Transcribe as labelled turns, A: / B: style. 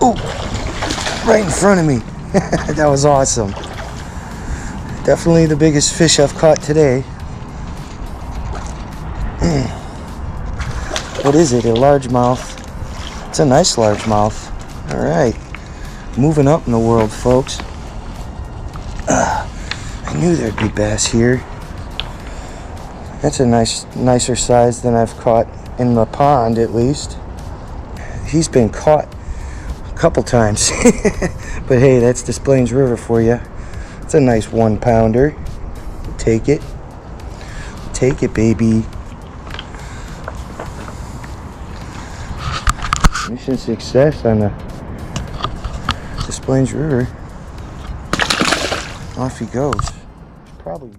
A: Oh, right in front of me. That was awesome. Definitely the biggest fish I've caught today. What is it? A largemouth. It's a nice largemouth. All right. Moving up in the world, folks. I knew there'd be bass here. That's a nicer size than I've caught in the pond, at least. He's been caught a couple times. But hey, that's Des Plaines River for you. It's a nice 1 pounder. Take it. Take it, baby. Mission success on the Des Plaines River. Off he goes. Probably